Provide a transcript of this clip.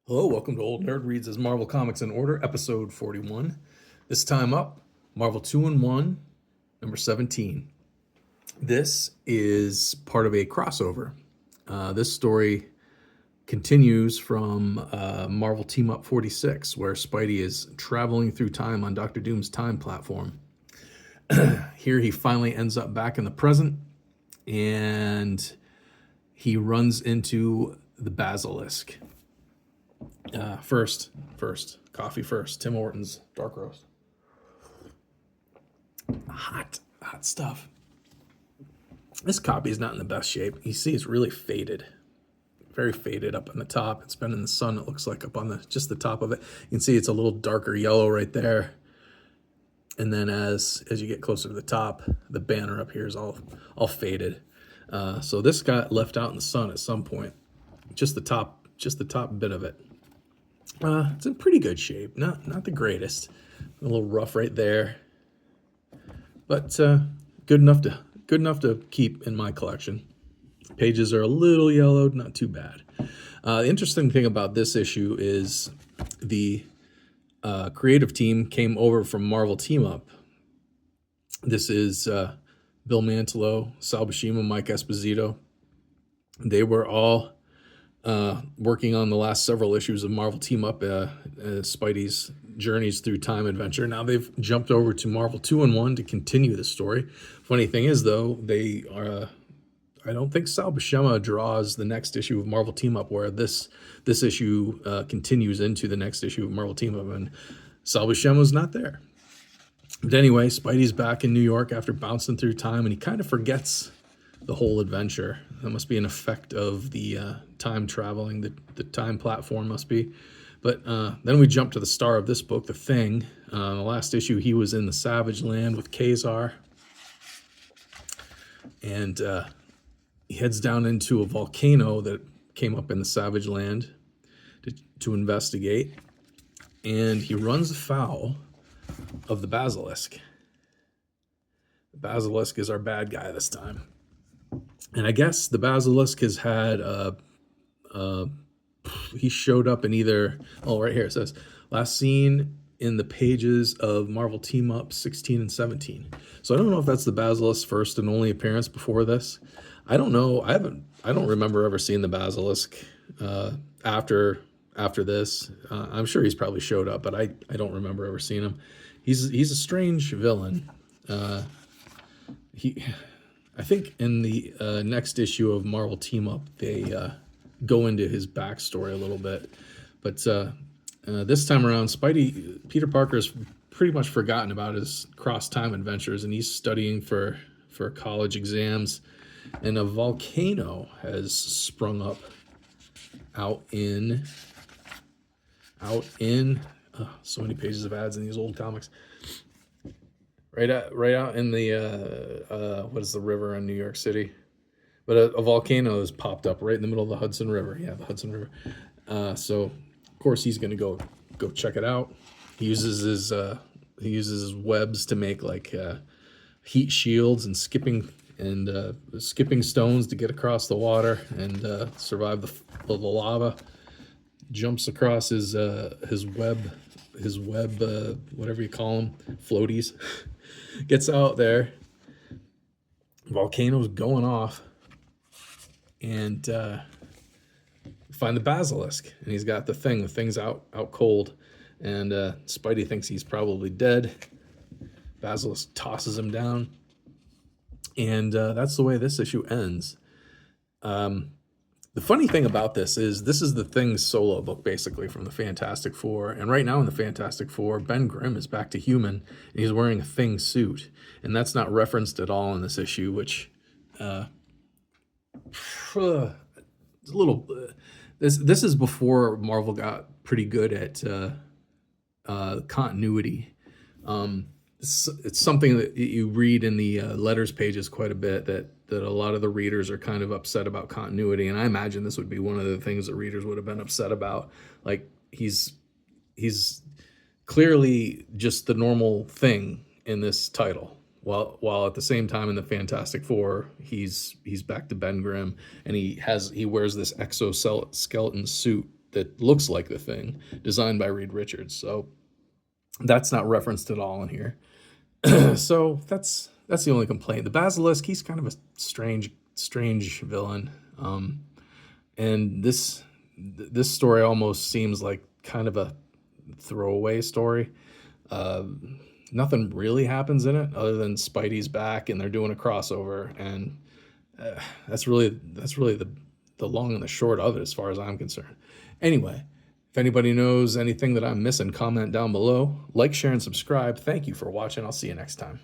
Hello, welcome to Old Nerd Reads as Marvel Comics in Order, episode 41. This time up, Marvel 2-in-1, number 17. This is part of a crossover. This story continues from Marvel Team Up 46, where Spidey is traveling through time on Doctor Doom's time platform. Here he finally ends up back in the present, and he runs into the Basilisk. First, coffee first. Tim Hortons dark roast. Hot stuff. This copy is not in the best shape. You see, it's really faded, very faded up on the top. It's been in the sun. It looks like up on just the top of it. You can see it's a little darker yellow right there. And then as you get closer to the top, the banner up here is all faded. So this got left out in the sun at some point. Just the top bit of it. It's in pretty good shape. Not the greatest. A little rough right there, but good enough to keep in my collection. Pages are a little yellowed, not too bad. The interesting thing about this issue is the creative team came over from Marvel Team Up. This is Bill Mantlo, Sal Buscema, Mike Esposito. They were all working on the last several issues of Marvel Team Up, Spidey's journeys through time adventure. Now they've jumped over to Marvel 2-in-1 to continue the story. Funny thing is, though, they are. I don't think Sal Buscema draws the next issue of Marvel Team Up, where this issue continues into the next issue of Marvel Team Up, and Sal Buscema's not there. But anyway, Spidey's back in New York after bouncing through time, and he kind of forgets the whole adventure. That must be an effect of the time traveling, the time platform must be. But then we jump to the star of this book, The Thing. The last issue, he was in the Savage Land with Kazar. And he heads down into a volcano that came up in the Savage Land to investigate. And he runs afoul of the Basilisk. The Basilisk is our bad guy this time. And I guess the Basilisk has had, he showed up in either, right here it says, last seen in the pages of Marvel Team Up 16 and 17. So I don't know if that's the Basilisk's first and only appearance before this. I don't know. I don't remember ever seeing the Basilisk after this. I'm sure he's probably showed up, but I don't remember ever seeing him. He's a strange villain. I think in the next issue of Marvel Team Up, they go into his backstory a little bit. But this time around, Peter Parker's pretty much forgotten about his cross-time adventures, and he's studying for college exams. And a volcano has sprung up out in so many pages of ads in these old comics. Right out in the what is the river in New York City? But a volcano has popped up right in the middle of the Hudson River. Yeah, the Hudson River. So of course he's gonna go check it out. He uses his webs to make like heat shields and skipping stones to get across the water and survive the lava. Jumps across his web, whatever you call them, floaties. Gets out there. Volcano's going off. And find the Basilisk. And he's got the thing. The thing's out cold. And Spidey thinks he's probably dead. Basilisk tosses him down. And that's the way this issue ends. The funny thing about this is the Thing's solo book, basically, from the Fantastic Four. And right now in the Fantastic Four, Ben Grimm is back to human, and he's wearing a Thing suit. And that's not referenced at all in this issue, which it's a little... This is before Marvel got pretty good at continuity. It's something that you read in the letters pages quite a bit, that a lot of the readers are kind of upset about continuity, and I imagine this would be one of the things that readers would have been upset about. Like, he's clearly just the normal Thing in this title, while at the same time in the Fantastic Four he's back to Ben Grimm, and he wears this exoskeleton suit that looks like the Thing, designed by Reed Richards. So that's not referenced at all in here. So that's the only complaint. The Basilisk, he's kind of a strange villain, and this story almost seems like kind of a throwaway story. Nothing really happens in it other than Spidey's back and they're doing a crossover, and that's really the long and the short of it as far as I'm concerned. Anyway, if anybody knows anything that I'm missing, comment down below. Like, share, and subscribe. Thank you for watching. I'll see you next time.